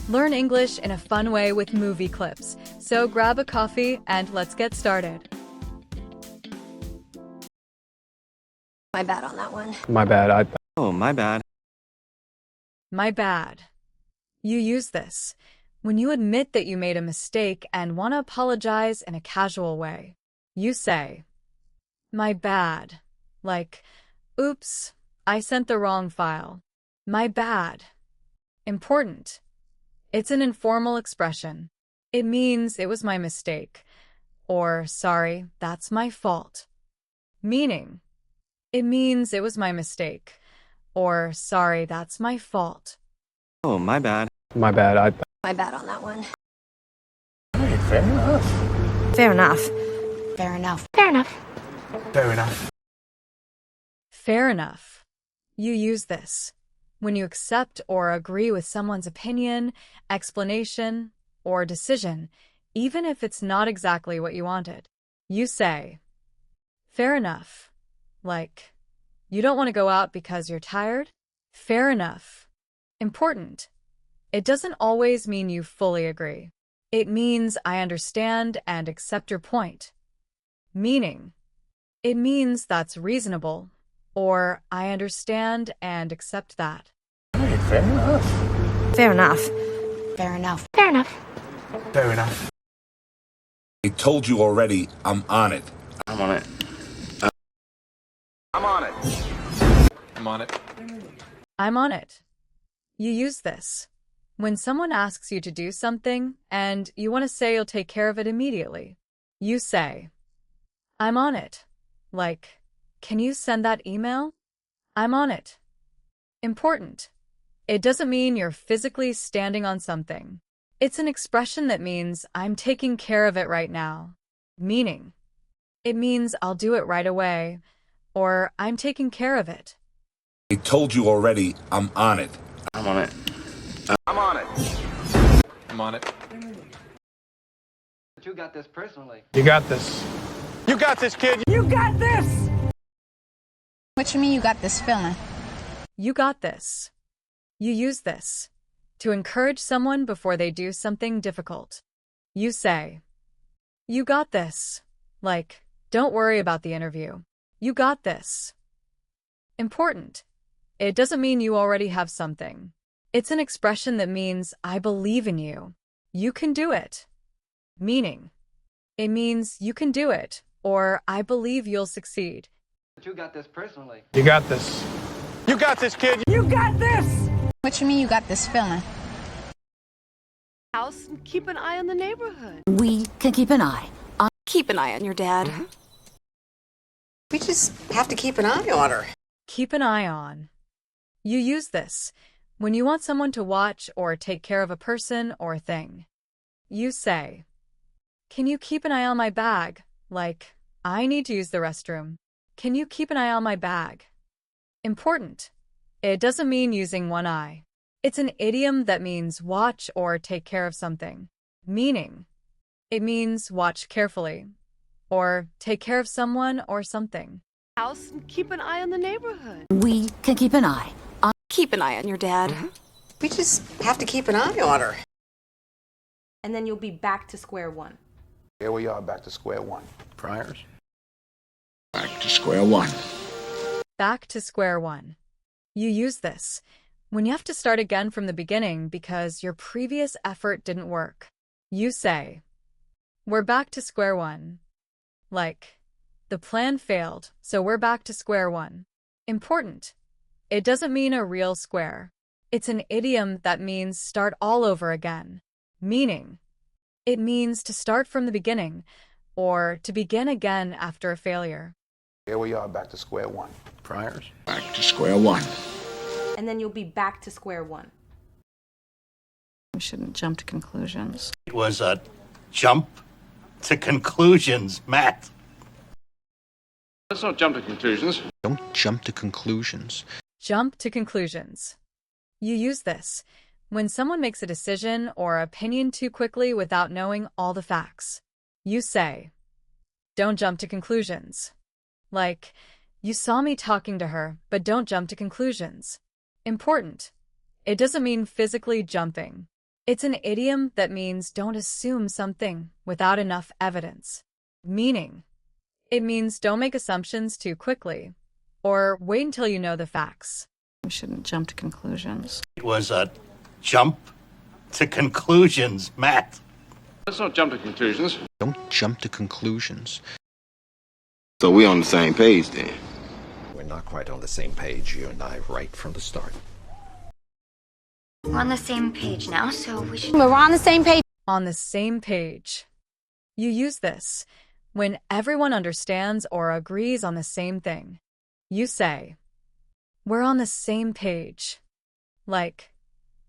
Learn English in a fun way with movie clips. So grab a coffee and let's get started. My bad on that one. My bad. Oh, my bad. My bad. You use this when you admit that you made a mistake and want to apologize in a casual way. You say, my bad, like, oops, I sent the wrong file. My bad. Important. It's an informal expression. It means it was my mistake, or sorry, that's my fault. Meaning, it means it was my mistake, or sorry, that's my fault. Oh, my bad. My bad. My bad on that one. Hey, fair enough. Fair enough. Fair enough. Fair enough. Fair enough. Fair enough. You use this when you accept or agree with someone's opinion, explanation, or decision, even if it's not exactly what you wanted. You say, fair enough. Like, you don't want to go out because you're tired? Fair enough. Important. It doesn't always mean you fully agree. It means I understand and accept your point. Meaning, it means that's reasonable, or I understand and accept that. Hey, fair enough. Fair enough. Fair enough. Fair enough. Fair enough. I told you already, I'm on it. I'm on it. I'm on it. I'm on it. I'm on it. You use this when someone asks you to do something and you want to say you'll take care of it immediately. You say, I'm on it. Like, can you send that email? I'm on it. Important. It doesn't mean you're physically standing on something. It's an expression that means I'm taking care of it right now. Meaning, it means I'll do it right away, or I'm taking care of it. I told you already, I'm on it. I'm on it. I'm on it. I'm on it. You got this personally. You got this. You got this, kid. What you mean you got this feeling? You got this. You use this to encourage someone before they do something difficult. You say, you got this. Like, don't worry about the interview. You got this. Important. It doesn't mean you already have something. It's an expression that means I believe in you. You can do it. Meaning, it means you can do it, or I believe you'll succeed. You got this personally. You got this. You got this, kid. What you mean you got this feeling? House and keep an eye on the neighborhood. We can keep an eye. Keep an eye on your dad. We just have to keep an eye on her. Keep an eye on. You use this when you want someone to watch or take care of a person or thing. You say, can you keep an eye on my bag? Like, I need to use the restroom. Can you keep an eye on my bag? Important. It doesn't mean using one eye. It's an idiom that means watch or take care of something. Meaning, it means watch carefully, or take care of someone or something. House and keep an eye on the neighborhood. We can keep an eye. Keep an eye on your dad. We just have to keep an eye on her. And then you'll be back to square one. Here we are, back to square one. Friars? Back to square one. Back to square one. You use this when you have to start again from the beginning because your previous effort didn't work. You say, we're back to square one. Like, the plan failed, so we're back to square one. Important. It doesn't mean a real square. It's an idiom that means start all over again. Meaning, it means to start from the beginning, or to begin again after a failure. Here we are, back to square one. Friars? Back to square one. And then you'll be back to square one. We shouldn't jump to conclusions. It was a jump to conclusions, Matt. Let's not jump to conclusions. Don't jump to conclusions. Jump to conclusions. You use this when someone makes a decision or opinion too quickly without knowing all the facts. You say, don't jump to conclusions. Like, you saw me talking to her, but don't jump to conclusions. Important. It doesn't mean physically jumping. It's an idiom that means don't assume something without enough evidence. Meaning, it means don't make assumptions too quickly, or wait until you know the facts. We shouldn't jump to conclusions. It was a jump to conclusions, Matt. Let's not jump to conclusions. Don't jump to conclusions. So we're on the same page then. We're not quite on the same page, you and I, right from the start. We're on the same page now, so we should... We're on the same page. On the same page. You use this when everyone understands or agrees on the same thing. You say, we're on the same page. Like,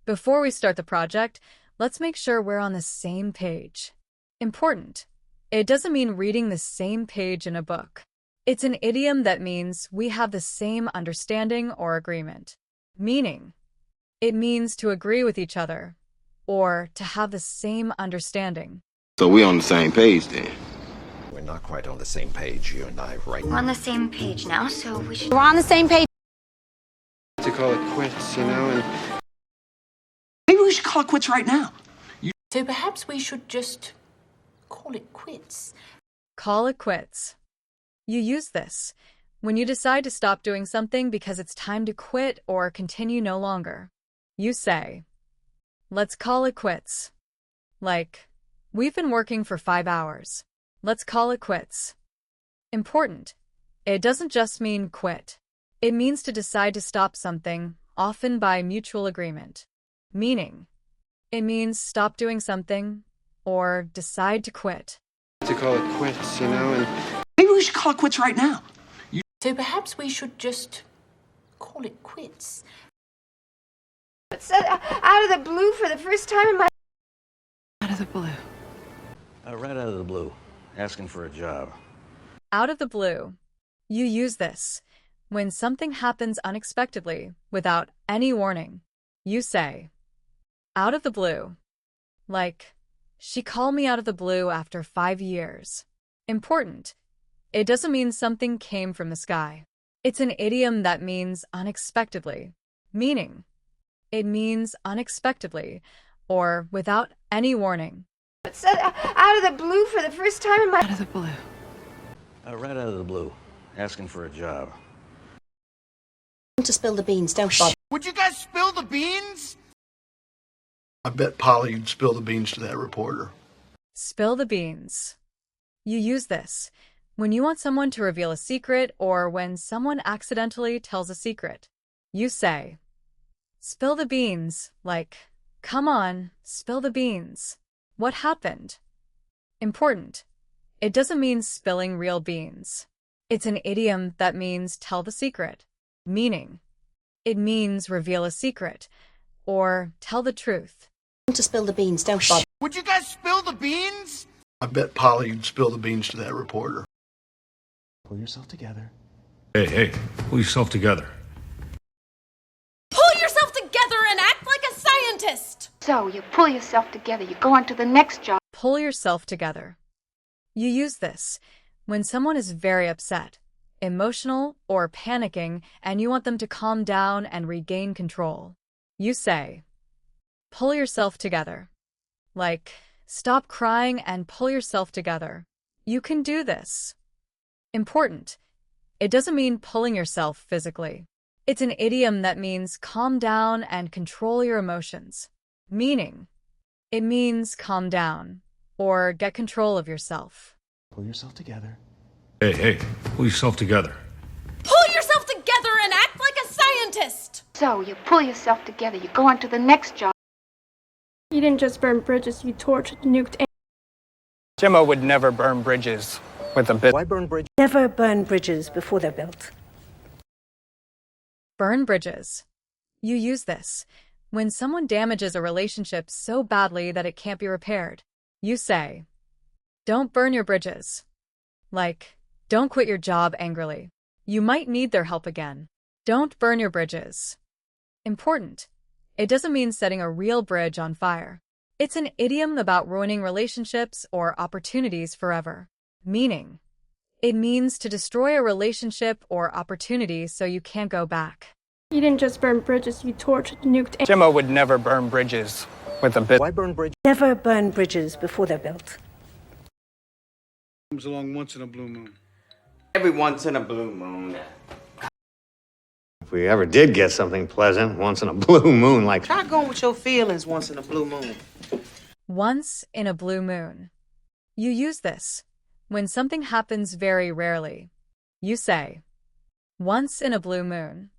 before we start the project, let's make sure we're on the same page. Important. It doesn't mean reading the same page in a book. It's an idiom that means we have the same understanding or agreement. Meaning, it means to agree with each other, or to have the same understanding. So we're on the same page then. We're not quite on the same page, you and I, right? We're on the same page now, so we should... We're on the same page. To call it quits, and Maybe we should call it quits right now. So perhaps we should just call it quits. Call it quits. You use this when you decide to stop doing something because it's time to quit or continue no longer. You say, let's call it quits. Like, we've been working for 5 hours. Let's call it quits. Important. It doesn't just mean quit. It means to decide to stop something, often by mutual agreement. Meaning, it means stop doing something or decide to quit. to call it quits, and Maybe we should call it quits right now. So perhaps we should just call it quits. It's out of the blue for the first time in my... Out of the blue. Right out of the blue, asking for a job. Out of the blue. You use this when something happens unexpectedly without any warning. You say, out of the blue. Like, she called me out of the blue after 5 years. Important. It doesn't mean something came from the sky. It's an idiom that means unexpectedly. Meaning, it means unexpectedly or without any warning. It's out of the blue for the first time in my... Out of the blue. Right out of the blue, asking for a job. To spill the beans, don't bother. Would you guys spill the beans? I bet Polly you'd spill the beans to that reporter. Spill the beans. You use this when you want someone to reveal a secret or when someone accidentally tells a secret. You say, spill the beans, like, come on, spill the beans. What happened? Important. It doesn't mean spilling real beans. It's an idiom that means tell the secret. Meaning, it means reveal a secret or tell the truth. To spill the beans, don't bother. Would you guys spill the beans? I bet Polly you'd spill the beans to that reporter. Pull yourself together. Hey, pull yourself together. Pull yourself together and act like a scientist. So you pull yourself together, you go on to the next job. Pull yourself together. You use this when someone is very upset, emotional, or panicking, and you want them to calm down and regain control. You say, pull yourself together. Like, stop crying and pull yourself together. You can do this. Important. It doesn't mean pulling yourself physically. It's an idiom that means calm down and control your emotions. Meaning, it means calm down or get control of yourself. Pull yourself together. Hey, pull yourself together. Pull yourself together and act like a scientist. So you pull yourself together, you go on to the next job. You didn't just burn bridges, you torched, nuked, and... Jimmo would never burn bridges with a bit. Why burn bridges? Never burn bridges before they're built. Burn bridges. You use this when someone damages a relationship so badly that it can't be repaired. You say, don't burn your bridges. Like, don't quit your job angrily. You might need their help again. Don't burn your bridges. Important. It doesn't mean setting a real bridge on fire. It's an idiom about ruining relationships or opportunities forever. Meaning, it means to destroy a relationship or opportunity so you can't go back. You didn't just burn bridges, you torched, nuked, and... Jimmo would never burn bridges with a bit. Why burn bridges? Never burn bridges before they're built. Comes along once in a blue moon. Every once in a blue moon. If we ever did get something pleasant once in a blue moon, like... Try going with your feelings once in a blue moon. Once in a blue moon. You use this when something happens very rarely. You say, once in a blue moon.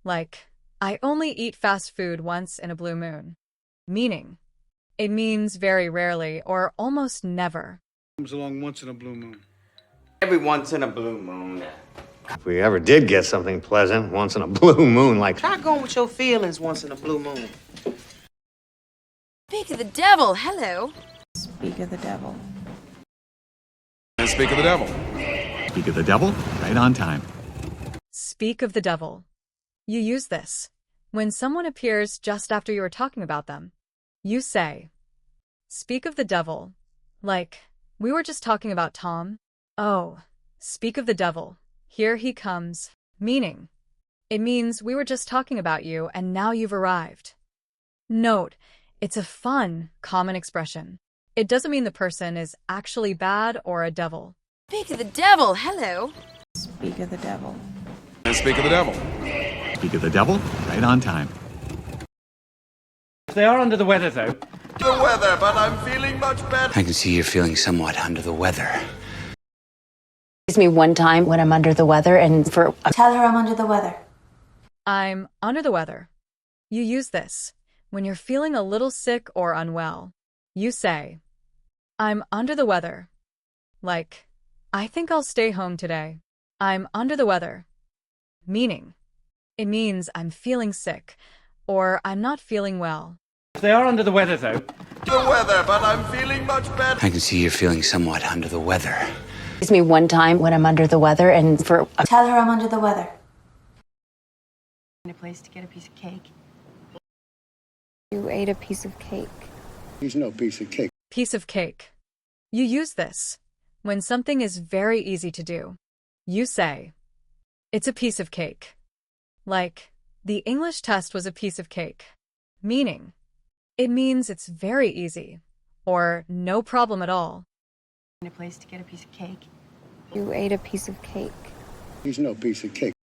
Like, I only eat fast food once in a blue moon. Meaning, it means very rarely or almost never. Comes along once in a blue moon. Every once in a blue moon. If we ever did get something pleasant once in a blue moon, like... Try going with your feelings once in a blue moon. Speak of the devil, hello. Speak of the devil. And speak of the devil. Speak of the devil, right on time. Speak of the devil. You use this when someone appears just after you are talking about them. You say, speak of the devil. Like, we were just talking about Tom. Oh, speak of the devil. Here he comes. Meaning, it means we were just talking about you and now you've arrived. Note, it's a fun, common expression. It doesn't mean the person is actually bad or a devil. Speak of the devil, hello. Speak of the devil. And speak of the devil. Speak of the devil, right on time. They are under the weather, though. The weather, but I'm feeling much better. I can see you're feeling somewhat under the weather. It's me one time when I'm under the weather and for... Tell her I'm under the weather. I'm under the weather. You use this when you're feeling a little sick or unwell. You say, I'm under the weather. Like, I think I'll stay home today. I'm under the weather. Meaning, it means I'm feeling sick or I'm not feeling well. They are under the weather, though. The weather, but I'm feeling much better. I can see you're feeling somewhat under the weather. It's me one time when I'm under the weather and for... Tell her I'm under the weather. A place to get a piece of cake. You ate a piece of cake. There's no piece of cake. Piece of cake. You use this when something is very easy to do. You say, it's a piece of cake. Like, the English test was a piece of cake. Meaning, it means it's very easy or no problem at all. A place to get a piece of cake. You ate a piece of cake. There's no piece of cake.